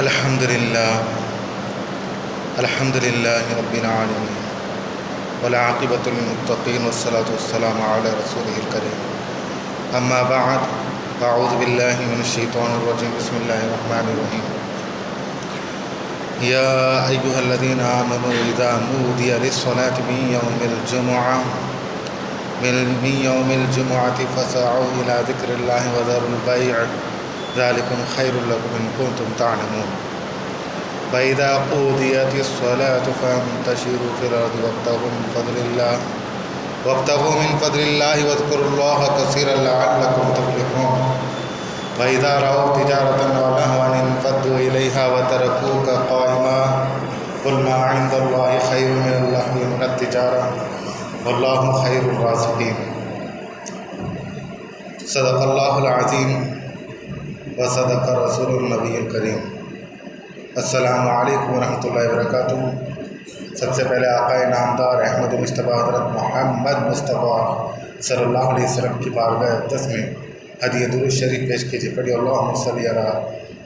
الحمد للہ رب العالمین والعاقبۃ للمتقین والصلاة والسلام علی رسولہ الکریم اما بعد اعوذ باللہ من الشیطان الرجیم بسم اللہ الرحمن الرحیم یا ایہا الذین آمنوا اذا نودی للصلاة من یوم الجمعۃ فسعوا الی ذکر اللہ وذروا البیع ذلکم خیر لکم ان کنتم تعلمون وَإِذَا قُضِيَتِ الصَّلَاةُ فَانتَشِرُوا فِي الْأَرْضِ وَابْتَغُوا مِنْ فَضْلِ اللَّهِ وَاذْكُرُوا اللَّهَ كَثِيرًا لَعَلَّكُمْ تُفْلِحُونَ وَإِذَا رَأَوْا تِجَارَةً أَوْ لَهْوًا انفَضُّوا إِلَيْهَا وَتَرَكُوكَ قَائِمًا قُلْ مَا عِندَ اللَّهِ خَيْرٌ مِنَ اللَّهْوِ وَمِنَ التِّجَارَةِ وَاللَّهُ خَيْرُ الرَّازِقِينَ صدق اللہ العظیم وصدق رسول النبی الکریم۔ السلام علیکم ورحمۃ اللہ وبرکاتہ۔ سب سے پہلے آقا نامدار احمد مصطفیٰ حضرت محمد مصطفیٰ صلی اللہ علیہ وسلم کی بارگاہ اقدس میں ہدیہ درود شریف پیش کیجیے۔ پڑھی اللہم صلی علی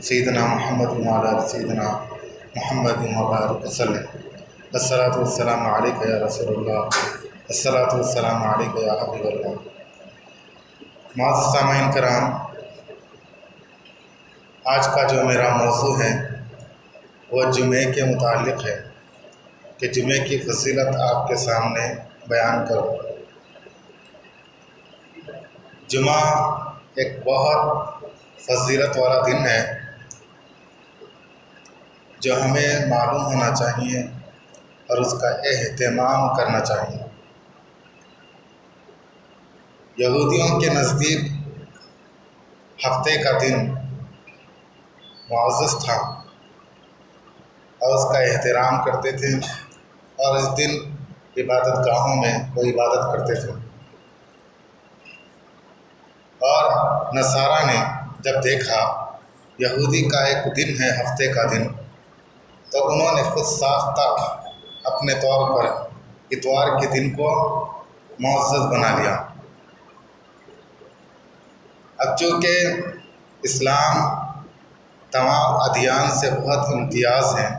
سیدنا محمد وعلی آل سیدنا محمد وبارک وسلم۔ الصلاۃ والسلام علیک یا رسول اللہ، الصلاۃ والسلام علیک یا حبیب اللہ۔ معزز سامعین کرام، آج کا جو میرا موضوع ہے وہ جمعے کے متعلق ہے کہ جمعے کی فضیلت آپ کے سامنے بیان کرو۔ جمعہ ایک بہت فضیلت والا دن ہے جو ہمیں معلوم ہونا چاہیے اور اس کا اہتمام کرنا چاہیے۔ یہودیوں کے نزدیک ہفتے کا دن معزز تھا اور اس کا احترام کرتے تھے، اور اس دن عبادت گاہوں میں وہ عبادت کرتے تھے۔ اور نصارہ نے جب دیکھا یہودی کا ایک دن ہے ہفتے کا دن، تو انہوں نے خود ساختہ اپنے طور پر اتوار کے دن کو معزز بنا لیا۔ اب چونکہ اسلام تمام ادیان سے بہت امتیاز ہیں،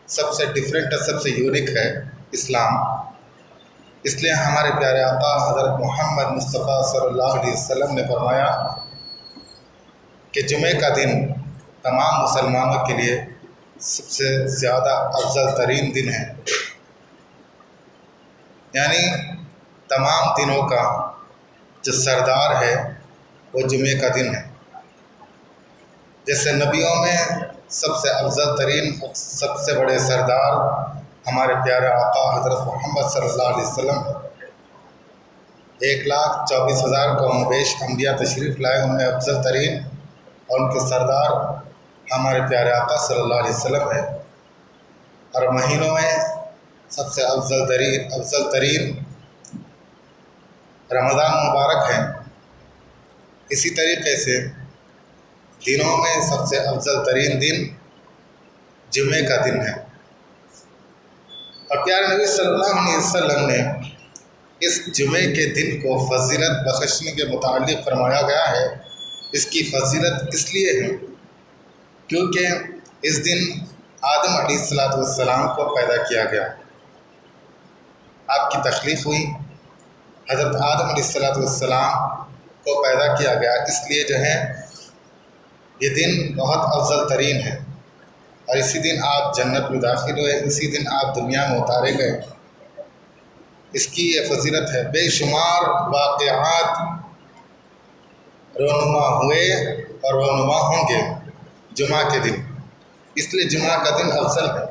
سب سے ڈیفرنٹ اور سب سے یونیک ہے اسلام، اس لیے ہمارے پیارے آقا حضرت محمد مصطفیٰ صلی اللہ علیہ وسلم نے فرمایا کہ جمعہ کا دن تمام مسلمانوں کے لیے سب سے زیادہ افضل ترین دن ہے، یعنی تمام دنوں کا جو سردار ہے وہ جمعہ کا دن ہے۔ جیسے نبیوں میں سب سے افضل ترین سب سے بڑے سردار ہمارے پیارے آقا حضرت محمد صلی اللہ علیہ وسلم، 1,24,000 کم و بیش انبیاء تشریف لائے، ان میں افضل ترین اور ان کے سردار ہمارے پیارے آقا صلی اللہ علیہ وسلم ہے۔ اور مہینوں میں سب سے افضل ترین رمضان مبارک ہے۔ اسی طریقے سے دنوں میں سب سے افضل ترین دن جمعے کا دن ہے۔ اور پیارے نبی صلی اللہ علیہ وسلم نے اس جمعے کے دن کو فضیلت بخشنے کے متعلق فرمایا گیا ہے۔ اس کی فضیلت اس لیے ہے کیونکہ اس دن آدم علیہ السلام کو پیدا کیا گیا، آپ کی تخلیق ہوئی، حضرت آدم علیہ السلام کو پیدا کیا گیا، اس لیے جو ہے یہ دن بہت افضل ترین ہے۔ اور اسی دن آپ جنت میں داخل ہوئے، اسی دن آپ دنیا میں اتارے گئے، اس کی یہ فضیلت ہے۔ بے شمار واقعات رونما ہوئے اور رونما ہوں گے جمعہ کے دن، اس لیے جمعہ کا دن افضل ہے۔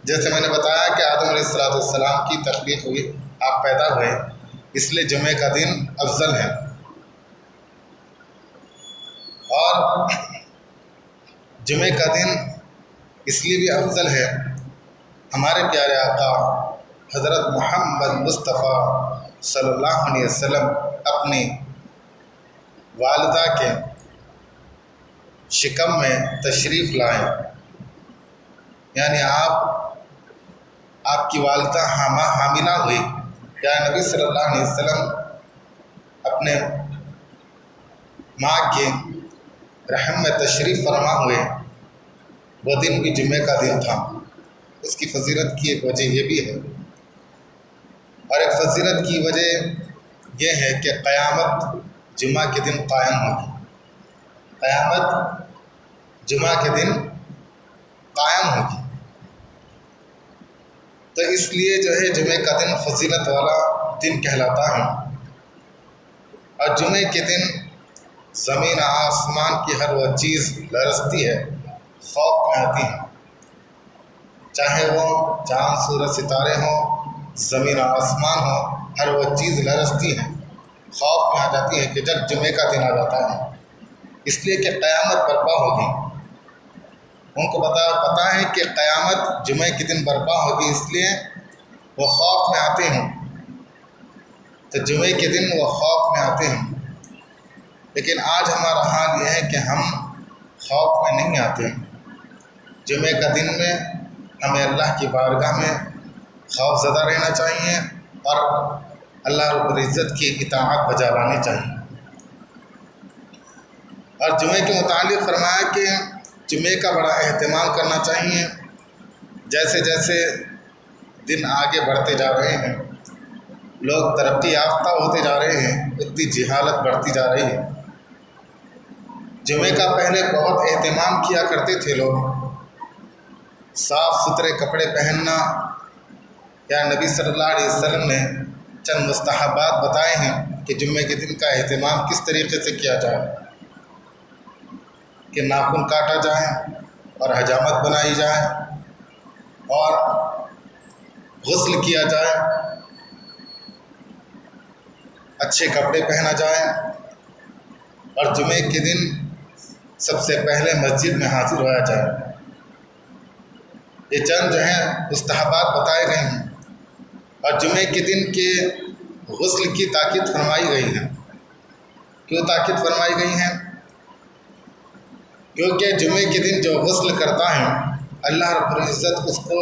جیسے میں نے بتایا کہ آدم علیہ السلام کی تخلیق ہوئی، آپ پیدا ہوئے، اس لیے جمعہ کا دن افضل ہے۔ اور جمعہ کا دن اس لیے بھی افضل ہے، ہمارے پیارے آقا حضرت محمد مصطفیٰ صلی اللہ علیہ وسلم اپنی والدہ کے شکم میں تشریف لائے، یعنی آپ کی والدہ حاملہ ہوئی، یا نبی صلی اللہ علیہ وسلم اپنے ماں کے رحم میں تشریف فرما ہوئے، وہ دن بھی جمعے کا دن تھا۔ اس کی فضیلت کی ایک وجہ یہ بھی ہے، اور ایک فضیلت کی وجہ یہ ہے کہ قیامت جمعہ کے دن قائم ہوگی۔ قیامت جمعہ کے دن قائم ہوگی، تو اس لیے جو ہے جمعے کا دن فضیلت والا دن کہلاتا ہے۔ اور جمعے کے دن زمین آسمان کی ہر وہ چیز لرزتی ہے، خوف میں آتی ہے، چاہے وہ چاند سورج ستارے ہوں، زمین آسمان ہو، ہر وہ چیز لرزتی ہے، خوف میں آ جاتی ہے کہ جب جمعے کا دن آ جاتا ہے، اس لیے کہ قیامت برپا ہوگی۔ ان کو پتہ ہے کہ قیامت جمعے کے دن برپا ہوگی، اس لیے وہ خوف میں آتے ہیں، تو جمعے کے دن وہ خوف میں آتے ہیں۔ لیکن آج ہمارا حال یہ ہے کہ ہم خوف میں نہیں آتے۔ جمعے کا دن میں ہمیں اللہ کی بارگاہ میں خوف زدہ رہنا چاہیے اور اللہ رب العزت کی اطاعت بجا لانی چاہیے۔ اور جمعے کے متعلق فرمایا کہ جمعے کا بڑا اہتمام کرنا چاہیے۔ جیسے جیسے دن آگے بڑھتے جا رہے ہیں، لوگ ترقی یافتہ ہوتے جا رہے ہیں، اتنی جہالت بڑھتی جا رہی ہے۔ جمعے کا پہلے بہت اہتمام کیا کرتے تھے لوگ، صاف ستھرے کپڑے پہننا، یا نبی صلی اللہ علیہ وسلم نے چند مستحبات بتائے ہیں کہ جمعے کے دن کا اہتمام کس طریقے سے کیا جائے، کہ ناخن کاٹا جائے اور حجامت بنائی جائے اور غسل کیا جائے، اچھے کپڑے پہنا جائے، اور جمعے کے دن سب سے پہلے مسجد میں حاضر ہوا جائے۔ یہ چند جو ہیں مستحبات بتائے گئے ہیں، اور جمعے کے دن کے غسل کی تاکید فرمائی گئی ہے۔ کیوں تاکید فرمائی گئی ہے؟ کیونکہ جمعے کے دن جو غسل کرتا ہے اللہ رب العزت اس کو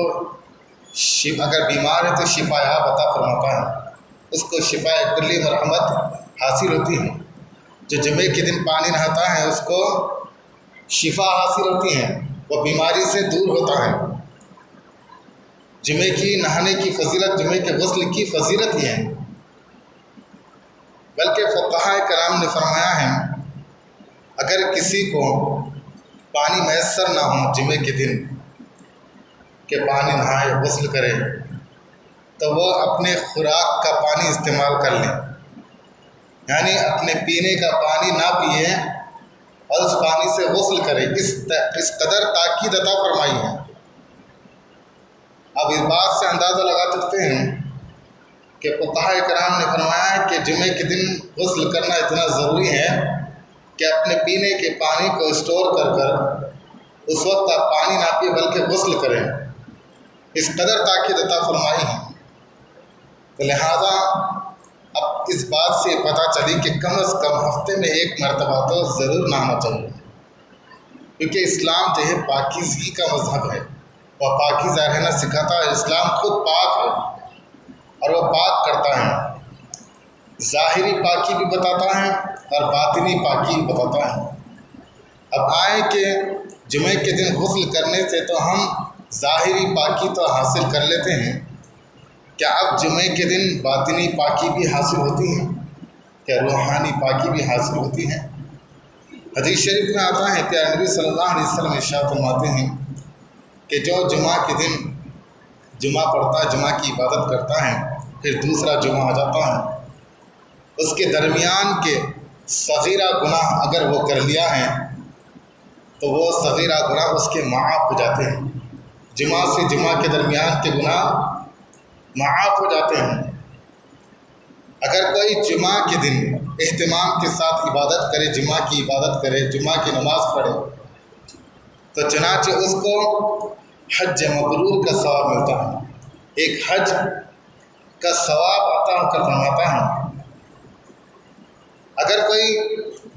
اگر بیمار ہے تو شفا یاب عطا فرماتا ہے، اس کو شفا کلی مرحمت حاصل ہوتی ہے۔ جو جمعے کے دن پانی نہاتا ہے اس کو شفا حاصل ہوتی ہے، وہ بیماری سے دور ہوتا ہے۔ جمعے کی نہانے کی فضیلت، جمعے کے غسل کی فضیلت ہی ہے۔ بلکہ فقہاء کرام نے فرمایا ہے اگر کسی کو پانی میسر نہ ہو جمعے کے دن کہ پانی نہائے غسل کرے، تو وہ اپنے خوراک کا پانی استعمال کر لیں، یعنی اپنے پینے کا پانی نہ پیے اور اس پانی سے غسل کرے۔ اس قدر تاکید عطا فرمائی ہے۔ اب اس بات سے اندازہ لگا سکتے ہیں کہ فقہاء کرام نے فرمایا ہے کہ جمعے کے دن غسل کرنا اتنا ضروری ہے کہ اپنے پینے کے پانی کو اسٹور کر اس وقت آپ پانی نہ پیے بلکہ غسل کریں۔ اس قدر تاکید عطا فرمائی ہے، تو لہذا اب اس بات سے پتہ چلی کہ کم از کم ہفتے میں ایک مرتبہ تو ضرور نہانا چاہیے، کیونکہ اسلام جو ہے پاکیزگی کا مذہب ہے، وہ پاکیزہ رہنا سکھاتا ہے۔ اسلام خود پاک ہے اور وہ پاک کرتا ہے، ظاہری پاکی بھی بتاتا ہے اور باطنی پاکی بھی بتاتا ہے۔ اب آئے کہ جمعے کے دن غسل کرنے سے تو ہم ظاہری پاکی تو حاصل کر لیتے ہیں، کیا اب جمعے کے دن باطنی پاکی بھی حاصل ہوتی ہے؟ کیا روحانی پاکی بھی حاصل ہوتی ہے؟ حدیث شریف میں آتا ہے کہ نبی صلی اللہ علیہ وسلم ارشاد فرماتے ہیں کہ جو جمعہ کے دن جمعہ پڑھتا ہے، جمعہ کی عبادت کرتا ہے، پھر دوسرا جمعہ آ جاتا ہے، اس کے درمیان کے صغیرہ گناہ اگر وہ کر لیا ہے تو وہ صغیرہ گناہ اس کے معاف ہو جاتے ہیں۔ جمعہ سے جمعہ کے درمیان کے گناہ معاف ہو جاتے ہیں۔ اگر کوئی جمعہ کے دن اہتمام کے ساتھ عبادت کرے، جمعہ کی عبادت کرے، جمعہ کی نماز پڑھے، تو چنانچہ اس کو حج مبرور کا ثواب ملتا ہے، ایک حج کا ثواب عطا کر فرماتا ہے۔ اگر کوئی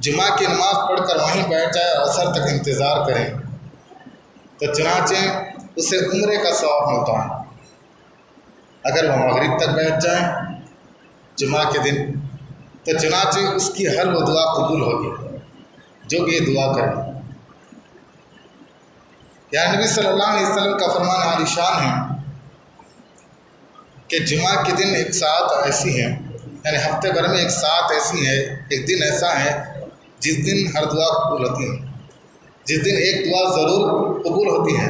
جمعہ کی نماز پڑھ کر وہیں بیٹھ جائے اور عصر تک انتظار کرے تو چنانچہ اسے عمرے کا ثواب ملتا ہے۔ اگر وہ مغرب تک بیٹھ جائیں جمعہ کے دن تو چنانچہ اس کی ہر وہ دعا قبول ہوگی جو بھی یہ دعا کرے۔ یعنی نبی صلی اللہ علیہ وسلم کا فرمان عالی شان ہے کہ جمعہ کے دن ایک ساعت ایسی ہے، یعنی ہفتے بھر میں ایک ساعت ایسی ہے، ایک دن ایسا ہے جس دن ہر دعا قبول ہوتی ہے، جس دن ایک دعا ضرور قبول ہوتی ہے۔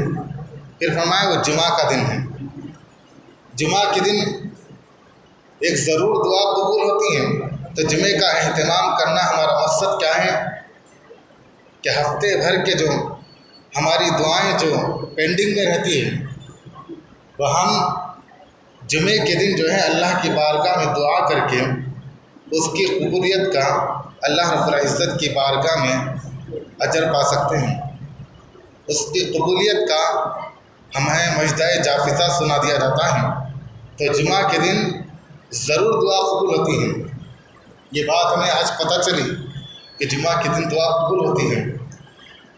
پھر فرمایا وہ جمعہ کا دن ہے۔ جمعہ کے دن ایک ضرور دعا قبول ہوتی ہے، تو جمعے کا اہتمام کرنا ہمارا مقصد کیا ہے کہ ہفتے بھر کے جو ہماری دعائیں جو پینڈنگ میں رہتی ہیں وہ ہم جمعے کے دن جو ہے اللہ کی بارگاہ میں دعا کر کے اس کی قبولیت کا اللہ رب العزت کی بارگاہ میں اجر پا سکتے ہیں۔ اس کی قبولیت کا ہمیں مجدہ جافظہ سنا دیا جاتا ہے۔ تو جمعہ کے دن ضرور دعا قبول ہوتی ہے۔ یہ بات ہمیں آج پتہ چلی کہ جمعہ کے دن دعا قبول ہوتی ہے۔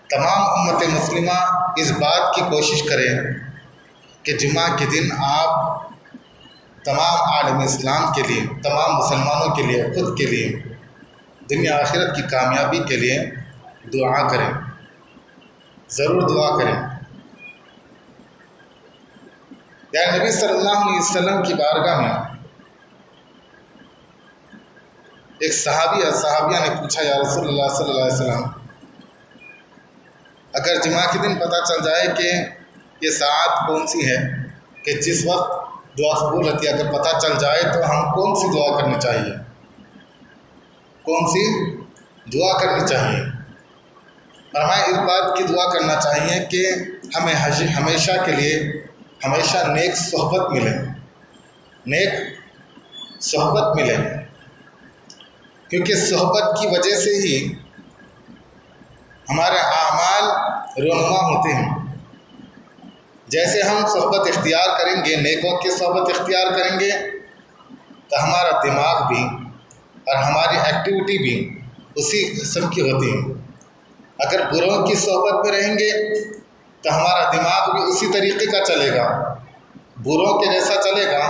تمام امت مسلمہ اس بات کی کوشش کریں کہ جمعہ کے دن آپ تمام عالم اسلام کے لیے، تمام مسلمانوں کے لیے، خود کے لیے، دنیا آخرت کی کامیابی کے لیے دعا کریں، ضرور دعا کریں۔ یعنی نبی صلی اللہ علیہ وسلم کی بارگاہ میں ایک صحابیہ نے پوچھا، یا رسول اللہ صلی اللہ علیہ وسلم، اگر جمعہ کے دن پتہ چل جائے کہ یہ ساعت کون سی ہے کہ جس وقت دعا قبول ہوتی ہے، اگر پتہ چل جائے تو ہم کون سی دعا کرنی چاہیے؟ کون سی دعا کرنی چاہیے؟ اور ہمیں اس بات کی دعا کرنا چاہیے کہ ہمیں ہمیشہ کے لیے ہمیشہ نیک صحبت ملے، نیک صحبت ملے، کیونکہ صحبت کی وجہ سے ہی ہمارے اعمال رونما ہوتے ہیں۔ جیسے ہم صحبت اختیار کریں گے، نیکوں کی صحبت اختیار کریں گے، تو ہمارا دماغ بھی اور ہماری ایکٹیویٹی بھی اسی قسم کی ہوتی ہے۔ اگر بروں کی صحبت میں رہیں گے تو ہمارا دماغ بھی اسی طریقے کا چلے گا، بروں کے جیسا چلے گا،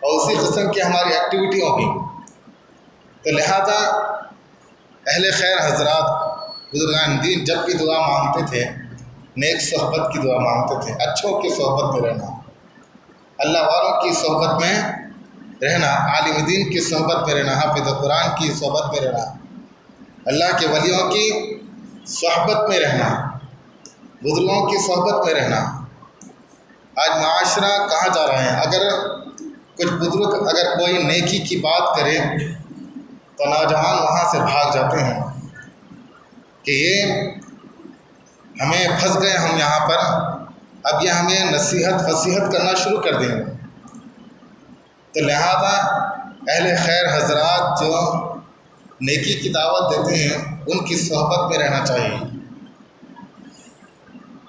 اور اسی قسم کی ہماری ایکٹیویٹی ہوگی۔ تو لہذا اہل خیر حضرات، بزرگان دین جب بھی دعا مانگتے تھے، نیک صحبت کی دعا مانگتے تھے، اچھوں کی صحبت میں رہنا، اللہ والوں کی صحبت میں رہنا، عالم دین کی صحبت میں رہنا، حافظ قرآن کی صحبت میں رہنا، اللہ کے ولیوں کی صحبت میں رہنا، بزرگوں کی صحبت میں رہنا۔ آج معاشرہ کہاں جا رہا ہے؟ اگر کچھ بزرگ اگر کوئی نیکی کی بات کرے تو نوجوان وہاں سے بھاگ جاتے ہیں کہ یہ ہمیں پھنس گئے، ہم یہاں پر، اب یہ ہمیں نصیحت فصیحت کرنا شروع کر دیں گے۔ تو لہذا اہل خیر حضرات جو نیکی کی دعوت دیتے ہیں ان کی صحبت میں رہنا چاہیے۔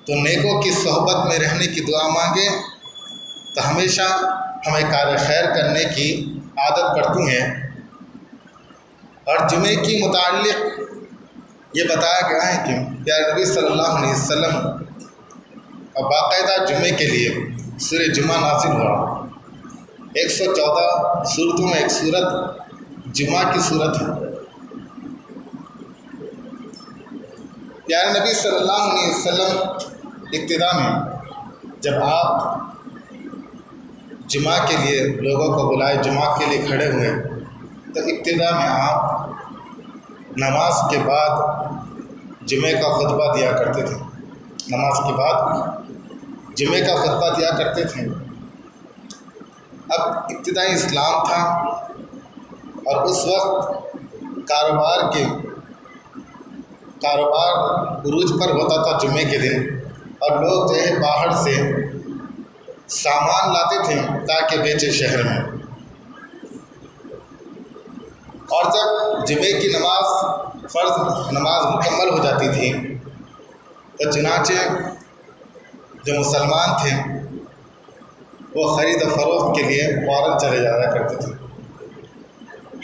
تو نیکوں کی صحبت میں رہنے کی دعا مانگے تو ہمیشہ ہمیں کار خیر کرنے کی عادت پڑتی ہے۔ اور جمعے کی متعلق یہ بتایا گیا ہے کہ پیارے نبی صلی اللہ علیہ وسلم باقاعدہ جمعے کے لیے سورہ جمعہ نازل ہوا۔ 114 سورتوں میں ایک سورت جمعہ کی سورت ہے۔ پیارے نبی صلی اللہ علیہ وسلم ابتدا میں جب آپ جمعہ کے لیے لوگوں کو بلائے، جمعہ کے لیے کھڑے ہوئے، تو ابتدا میں آپ نماز کے بعد جمعے کا خطبہ دیا کرتے تھے۔ نماز کے بعد جمعے کا خطبہ دیا کرتے تھے۔ اب ابتدائی اسلام تھا اور اس وقت کاروبار عروج پر ہوتا تھا جمعے کے دن، اور لوگ جو ہے باہر سے سامان لاتے تھے تاکہ بیچے شہر میں۔ اور جب جمعے کی نماز فرض نماز مکمل ہو جاتی تھی تو چنانچہ جو مسلمان تھے وہ خرید و فروخت کے لیے فوراً چلے جایا کرتے تھے۔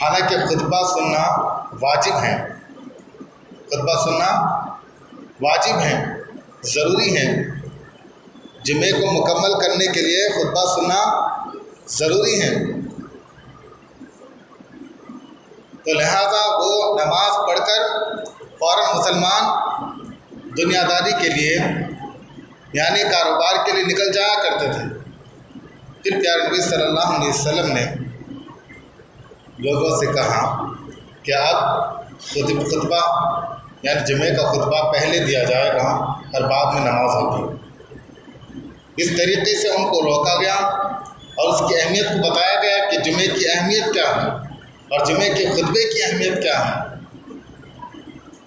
حالانکہ خطبہ سننا واجب ہے، خطبہ سننا واجب ہے، ضروری ہے۔ جمعے کو مکمل کرنے کے لیے خطبہ سننا ضروری ہے۔ تو لہذا وہ نماز پڑھ کر فوراً مسلمان دنیا داری کے لیے یعنی کاروبار کے لیے نکل جایا کرتے تھے۔ پھر پیارے نبی صلی اللہ علیہ وسلم نے لوگوں سے کہا کہ اب خطبہ یعنی جمعے کا خطبہ پہلے دیا جائے گا اور بعد میں نماز ہوگی۔ اس طریقے سے ان کو روکا گیا اور اس کی اہمیت کو بتایا گیا کہ جمعے کی اہمیت کیا ہے اور جمعے کے خطبے کی اہمیت کیا ہے۔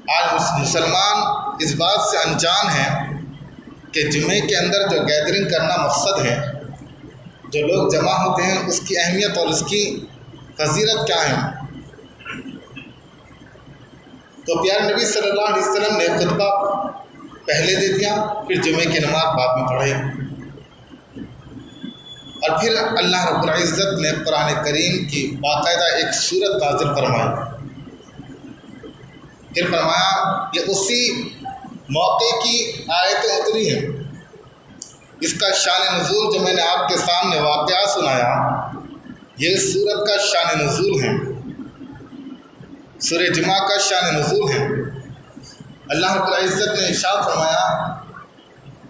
آج مسلمان اس بات سے انجان ہیں کہ جمعے کے اندر جو گیدرنگ کرنا مقصد ہے، جو لوگ جمع ہوتے ہیں، اس کی اہمیت اور اس کی فضیلت کیا ہے۔ تو پیارے نبی صلی اللہ علیہ وسلم نے خطبہ پہلے دے دیا، پھر جمعے کی نماز بعد میں پڑھے، اور پھر اللہ رب العزت نے قرآن کریم کی باقاعدہ ایک سورت نازل فرمائی۔ پھر فرمایا یہ اسی موقع کی آیتیں اتری ہیں۔ اس کا شان نزول جو میں نے آپ کے سامنے واقعہ سنایا، یہ سورت کا شان نزول ہے، سورہ جمعہ کا شان نزول ہے۔ اللہ رب العزت نے ارشاد فرمایا،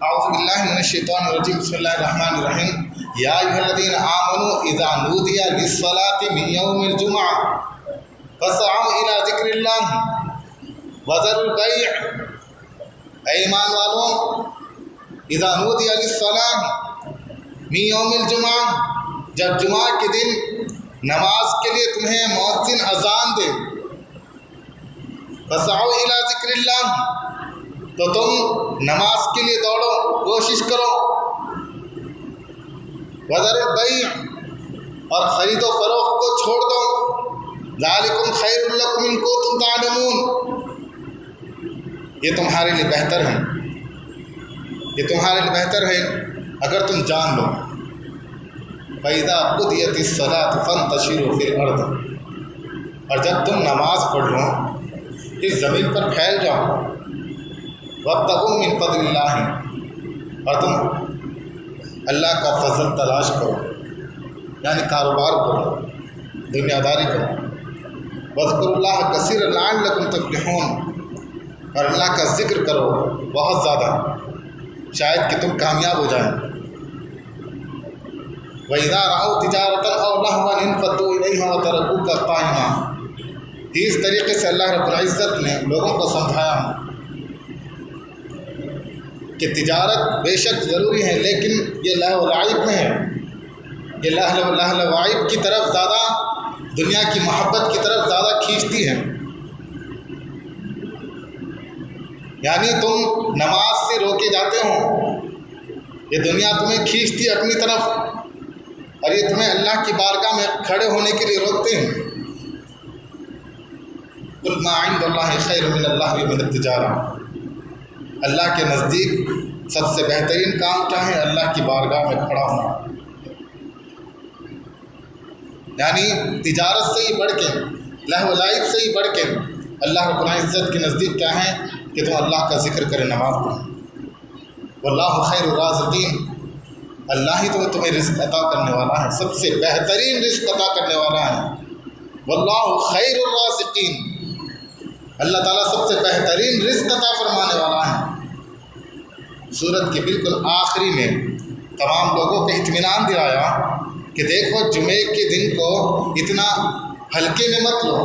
اعوذ باللہ من الشیطان الرجیم، بسم اللہ الرحمن الرحیم، یا ایھا الذین آمنوا اذا نودی للصلاۃ من یوم الجمعہ فاسعوا الی ذکر اللہ وذروا البیع۔ اے ایمان والوں، اذا نودی للصلاۃ من یوم الجمعہ، جب جمعہ کے دن نماز کے لیے تمہیں مؤذن اذان دے، فاسعوا الی ذکر اللہ، تو تم نماز کے لیے دوڑو، کوشش کرو۔ وذروا البیع، اور خرید و فروخت کو چھوڑ دو۔ ذالکم خیر لکم ان کنتم تعلمون، یہ تمہارے لیے بہتر ہے، یہ تمہارے لیے بہتر ہے اگر تم جان لو۔ فَإِذَا قُضِيَتِ الصَّلَاةُ فَانتَشِرُوا فِي الْأَرْضِ، اور جب تم نماز پڑھ لو اس زمین پر پھیل جاؤ۔ وَابْتَغُوا مِن فَضْلِ اللَّهِ، اور تم اللہ کا فضل تلاش کرو، یعنی کاروبار کرو، دنیا داری کرو۔ وَاذْكُرُوا اللَّهَ كَثِيرًا لَعَلَّكُمْ تُفْلِحُونَ، اور اللہ کا ذکر کرو بہت زیادہ، شاید کہ تم کامیاب ہو جائیں۔ وَإِذَا رَأَوْا تِجَارَةً أَوْ لَهْوًا انفَضُّوا إِلَيْهَا وَتَرَكُوكَ قَائِمًا۔ اس طریقے سے اللہ رب العزت نے لوگوں کو سمجھایا کہ تجارت بے شک ضروری ہے، لیکن یہ لہو و لعب میں ہے، یہ لہو و لعب کی طرف زیادہ، دنیا کی محبت کی طرف زیادہ کھینچتی ہے۔ یعنی تم نماز سے روکے جاتے ہو، یہ دنیا تمہیں کھینچتی ہے اپنی طرف، اور یہ تمہیں اللہ کی بارگاہ میں کھڑے ہونے کے لیے روکتے ہیں۔ قُلْ مَا عِندَ اللَّهِ خَيْرٌ مِّنَ اللَّهْوِ وَمِنَ التِّجَارَةِ، اللہ کے نزدیک سب سے بہترین کام کیا ہے؟ اللہ کی بارگاہ میں کھڑا ہونا، یعنی تجارت سے ہی بڑھ کے، لہو و لعب سے ہی بڑھ کے اللہ رب العزت کے نزدیک کیا ہے کہ تم اللہ کا ذکر کرے، نماز پڑھیں۔ واللہ خیر الرازقین، اللہ ہی تمہیں رزق عطا کرنے والا ہے، سب سے بہترین رزق عطا کرنے والا ہے۔ واللہ خیر الرازقین، اللہ تعالیٰ سب سے بہترین رزق عطا فرمانے والا ہے۔ سورت کے بالکل آخری میں تمام لوگوں کو اطمینان دلایا کہ دیکھو جمعے کے دن کو اتنا ہلکے میں مت لو،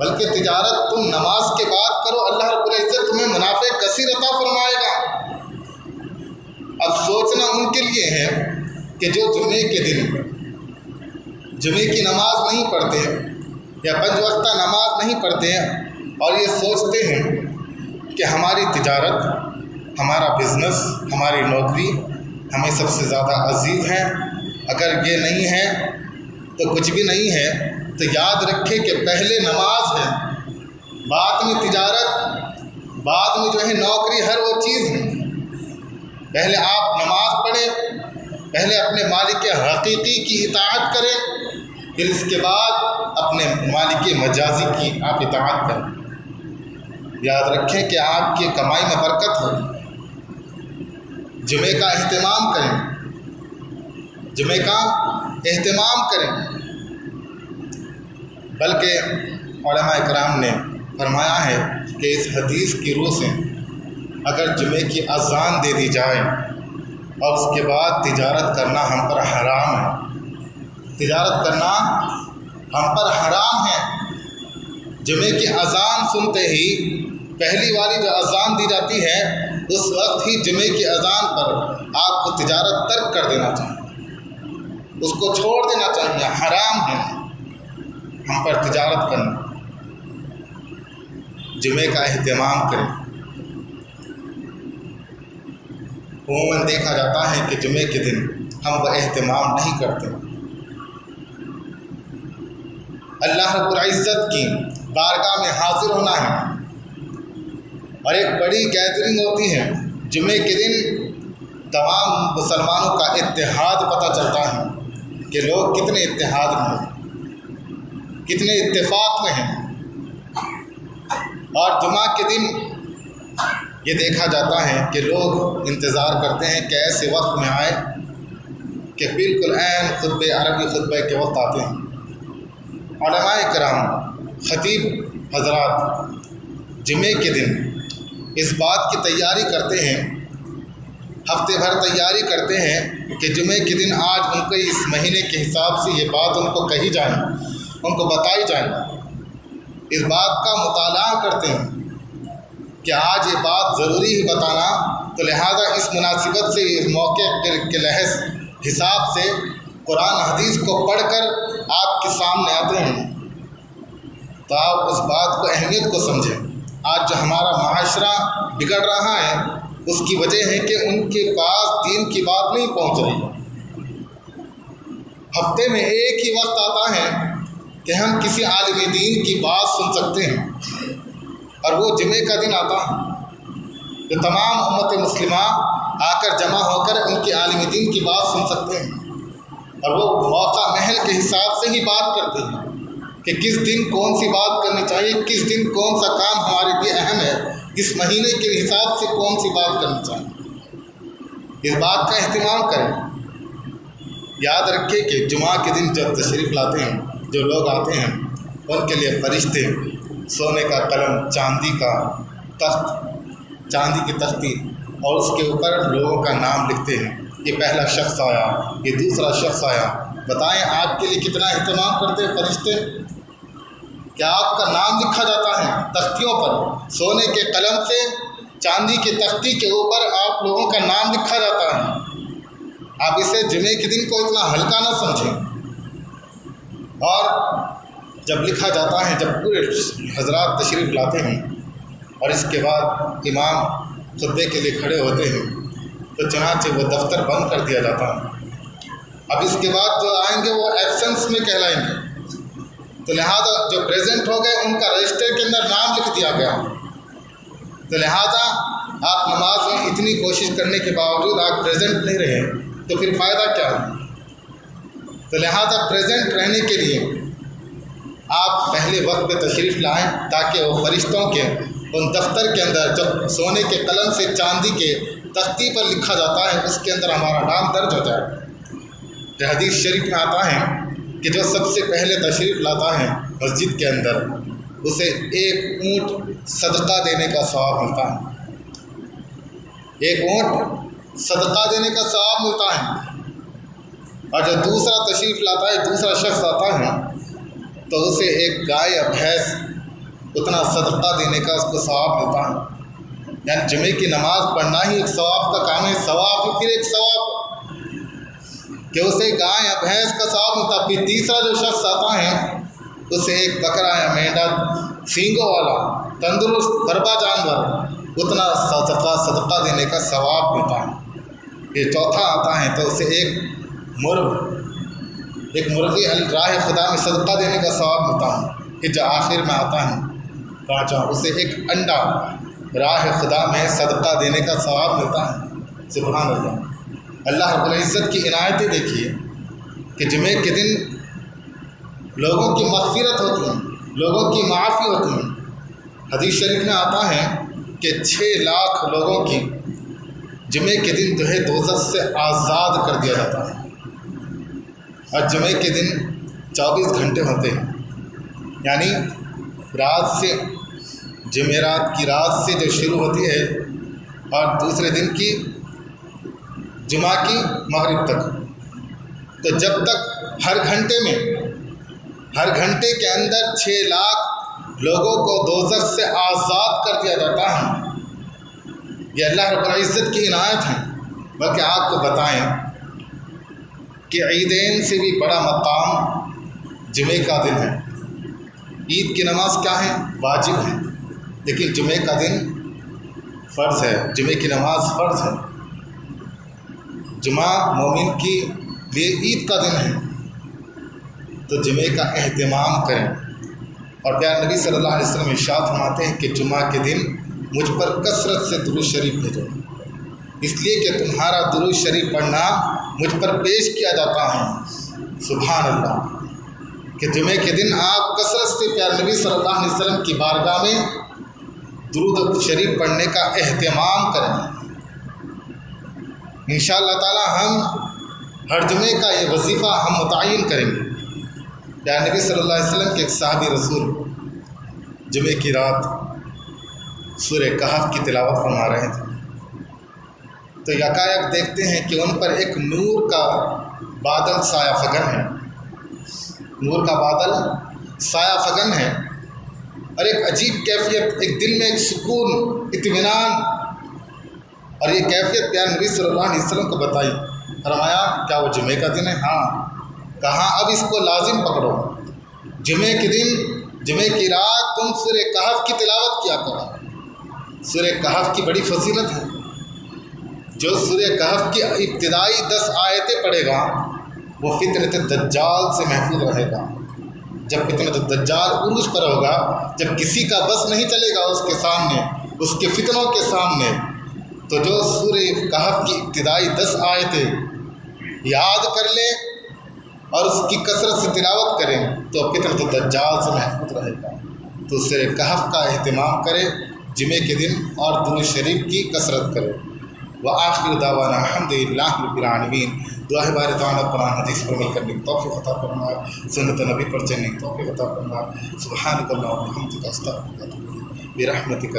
بلکہ تجارت تم نماز کے بعد کرو، اللہ رب العزت تمہیں منافع کثیر عطا فرمائے گا۔ اب سوچنا ان کے لیے ہے کہ جو جمعے کے دن جمعے کی نماز نہیں پڑھتے یا 5 وقتہ نماز نہیں پڑھتے اور یہ سوچتے ہیں کہ ہماری تجارت، ہمارا بزنس، ہماری نوکری ہمیں سب سے زیادہ عزیز ہے، اگر یہ نہیں ہے تو کچھ بھی نہیں ہے، تو یاد رکھے کہ پہلے نماز ہے، بعد میں تجارت، بعد میں جو ہے نوکری، ہر وہ چیز ہے۔ پہلے آپ نماز پڑھیں، پہلے اپنے مالک حقیقی کی اطاعت کریں، پھر اس کے بعد اپنے مالک مجازی کی آپ اطاعت کریں۔ یاد رکھیں کہ آپ کی کمائی میں برکت ہوگی۔ جمعے کا اہتمام کریں، جمعے کا اہتمام کریں۔ بلکہ علماء کرام نے فرمایا ہے کہ اس حدیث کی روح سے اگر جمعے کی اذان دے دی جائے اور اس کے بعد تجارت کرنا ہم پر حرام ہے، تجارت کرنا ہم پر حرام ہے، جمعے کی اذان سنتے ہی پہلی والی جو اذان دی جاتی ہے اس وقت ہی جمعے کی اذان پر آپ کو تجارت ترک کر دینا چاہیے، اس کو چھوڑ دینا چاہیے، حرام ہے ہم پر تجارت کرنا۔ جمعے کا اہتمام کریں۔ عموماً دیکھا جاتا ہے کہ جمعے کے دن ہم وہ اہتمام نہیں کرتے۔ اللہ رب العزت کی بارگاہ میں حاضر ہونا ہے اور ایک بڑی گیدرنگ ہوتی ہے، جمعے کے دن تمام مسلمانوں کا اتحاد پتہ چلتا ہے کہ لوگ کتنے اتحاد میں ہیں، کتنے اتفاق میں ہیں۔ اور جمعہ کے دن یہ دیکھا جاتا ہے کہ لوگ انتظار کرتے ہیں کہ ایسے وقت میں آئے کہ بالکل عین خطبہ عربی خطبہ کے وقت آتے ہیں۔ علماء کرام، خطیب حضرات جمعے کے دن اس بات کی تیاری کرتے ہیں، ہفتے بھر تیاری کرتے ہیں کہ جمعے کے دن آج ان کو اس مہینے کے حساب سے یہ بات ان کو کہی جائے، ان کو بتائی جائے، اس بات کا مطالعہ کرتے ہیں کہ آج یہ بات ضروری ہی بتانا، تو لہٰذا اس مناسبت سے اس موقع کے لحاظ حساب سے قرآن حدیث کو پڑھ کر آپ کے سامنے آتے ہیں، تو آپ اس بات کو اہمیت کو سمجھیں۔ آج جو ہمارا معاشرہ بگڑ رہا ہے اس کی وجہ ہے کہ ان کے پاس دین کی بات نہیں پہنچ رہی۔ ہفتے میں ایک ہی وقت آتا ہے کہ ہم کسی عالم دین کی بات سن سکتے ہیں، اور وہ جمعے کا دن آتا ہے کہ تمام امت مسلمہ آ کر جمع ہو کر ان کی عالم دین کی بات سن سکتے ہیں، اور وہ موقع محل کے حساب سے ہی بات کرتے ہیں کہ کس دن کون سی بات کرنی چاہیے، کس دن کون سا کام ہمارے لیے اہم ہے، اس مہینے کے حساب سے کون سی بات کرنی چاہیے۔ اس بات کا اہتمام کریں۔ یاد رکھیں کہ جمعہ کے دن جب تشریف لاتے ہیں، جو لوگ آتے ہیں ان کے لیے فرشتے سونے کا قلم، چاندی کا تخت، چاندی کی تختی اور اس کے اوپر لوگوں کا نام لکھتے ہیں، یہ پہلا شخص آیا، یہ دوسرا شخص آیا۔ بتائیں آپ کے لیے کتنا اہتمام کرتے ہیں فرشتے کہ آپ کا نام لکھا جاتا ہے تختیوں پر، سونے کے قلم سے چاندی کی تختی کے اوپر آپ لوگوں کا نام لکھا جاتا ہے۔ آپ اسے جمعے کے دن کو اتنا ہلکا نہ سمجھیں۔ اور جب لکھا جاتا ہے، جب پورے حضرات تشریف لاتے ہیں اور اس کے بعد امام خطبے کے لیے کھڑے ہوتے ہیں، تو چنانچہ وہ دفتر بند کر دیا جاتا ہے۔ اب اس کے بعد جو آئیں گے وہ ایبسنس میں کہلائیں گے، تو لہٰذا جو پریزنٹ ہو گئے ان کا رجسٹر کے اندر نام لکھ دیا گیا، تو لہٰذا آپ نماز میں اتنی کوشش کرنے کے باوجود آپ پریزنٹ نہیں رہے تو پھر فائدہ کیا ہے؟ تو لہٰذا پریزنٹ رہنے کے لیے آپ پہلے وقت پہ تشریف لائیں، تاکہ وہ فرشتوں کے ان دفتر کے اندر جب سونے کے قلم سے چاندی کے تختی پر لکھا جاتا ہے اس کے اندر ہمارا نام درج ہو جائے۔ کہ حدیث شریف میں آتا ہے کہ جو سب سے پہلے تشریف لاتا ہے مسجد کے اندر، اسے ایک اونٹ صدقہ دینے کا ثواب ملتا ہے، ایک اونٹ صدقہ دینے کا ثواب ملتا ہے۔ اور جو دوسرا تشریف لاتا ہے، دوسرا شخص آتا ہے، تو اسے ایک گائے یا بھینس اتنا صدقہ دینے کا اس کو ثواب ملتا ہے۔ یعنی جمعے کی نماز پڑھنا ہی ایک ثواب کا کام ہے، ثواب پھر ایک ثواب کہ اسے گائے یا بھینس کا ثواب ملتا ہے۔ پھر تیسرا جو شخص آتا ہے اسے ایک بکرا یا مینڈا سینگوں والا تندرست بربا جانور اتنا صدقہ دینے کا ثواب ملتا ہے۔ یہ چوتھا آتا ہے تو اسے ایک مرغی راہ خدا میں صدقہ دینے کا ثواب ملتا ہے۔ پھر جو آخر میں آتا ہے پانچواں، اسے ایک انڈا راہ خدا میں صدقہ دینے کا ثواب ملتا ہے۔ سبحان اللہ! اللہ رب العزت کی عنایتیں دیکھیے کہ جمعے کے دن لوگوں کی مغفرت ہوتی ہے، لوگوں کی معافی ہوتی ہے۔ حدیث شریف میں آتا ہے کہ 6 لاکھ لوگوں کی جمعے کے دن جو ہے دوزخ سے آزاد کر دیا جاتا ہے۔ اور جمعے کے دن 24 گھنٹے ہوتے ہیں، یعنی رات سے جمعرات کی رات سے جو شروع ہوتی ہے اور دوسرے دن کی جمعہ کی مغرب تک. تو جب تک ہر گھنٹے کے اندر 6 لاکھ لوگوں کو دوزخ سے آزاد کر دیا جاتا ہے. یہ اللہ رب العزت کی عنایت ہے. بلکہ آپ کو بتائیں کہ عیدین سے بھی بڑا مقام جمعے کا دن ہے. عید کی نماز کیا ہے؟ واجب ہے، لیکن جمعے کا دن فرض ہے. جمعے کی نماز فرض ہے. جمعہ مومن کے لیے عید کا دن ہے. تو جمعے کا اہتمام کریں. اور پیارے نبی صلی اللہ علیہ وسلم ارشاد فرماتے ہیں کہ جمعہ کے دن مجھ پر کثرت سے درود شریف بھیجو، اس لیے کہ تمہارا درود شریف پڑھنا مجھ پر پیش کیا جاتا ہے. سبحان اللہ، کہ جمعے کے دن آپ کثرت سے پیارے نبی صلی اللہ علیہ وسلم کی بارگاہ میں درود شریف پڑھنے کا اہتمام کریں. انشاءاللہ تعالی ہم ہر جمعے کا یہ وظیفہ ہم متعین کریں گے. پیارے نبی صلی اللہ علیہ وسلم کے ایک صحابی رسول جمعے کی رات سورہ کہف کی تلاوت فرما رہے تھے. تو یکایک دیکھتے ہیں کہ ان پر ایک نور کا بادل سایہ فگن ہے. نور کا بادل سایہ فگن ہے، اور ایک عجیب کیفیت، ایک دل میں ایک سکون، اطمینان. اور یہ کیفیت پیارے نبی صلی اللہ علیہ وسلم کو بتائی. فرمایا کیا وہ جمعے کا دن ہے؟ ہاں. کہاں اب اس کو لازم پکڑو. جمعے کے دن، جمعے کی رات تم سورہ کہف کی تلاوت کیا کرو. سورہ کہف کی بڑی فضیلت ہے. جو سورہ کہف کی ابتدائی 10 آیتیں پڑھے گا وہ فتنۃ الدجال سے محفوظ رہے گا. جب فتنۃ الدجال عروج پر ہوگا، جب کسی کا بس نہیں چلے گا اس کے سامنے، اس کے فتنوں کے سامنے، تو جو سورہ کہف کی ابتدائی 10 آیتیں یاد کر لیں اور اس کی کثرت سے تلاوت کریں تو فتنۃ الدجال سے محفوظ رہے گا. تو سورہ کہف کا اہتمام کرے جمعے کے دن اور درود شریف کی کثرت کرے. وآخر دعوانا الحمدللہ رب العالمین. دعا ہے بار تعالیٰ قرآن حدیث پر عمل کرنے کی توفیق عطا فرمائے، سنت نبی پر چلنے کی توفیق عطا فرمائے. سبحانک اللہم و بحمدک استغفرک و اتوب الیک برحمتک.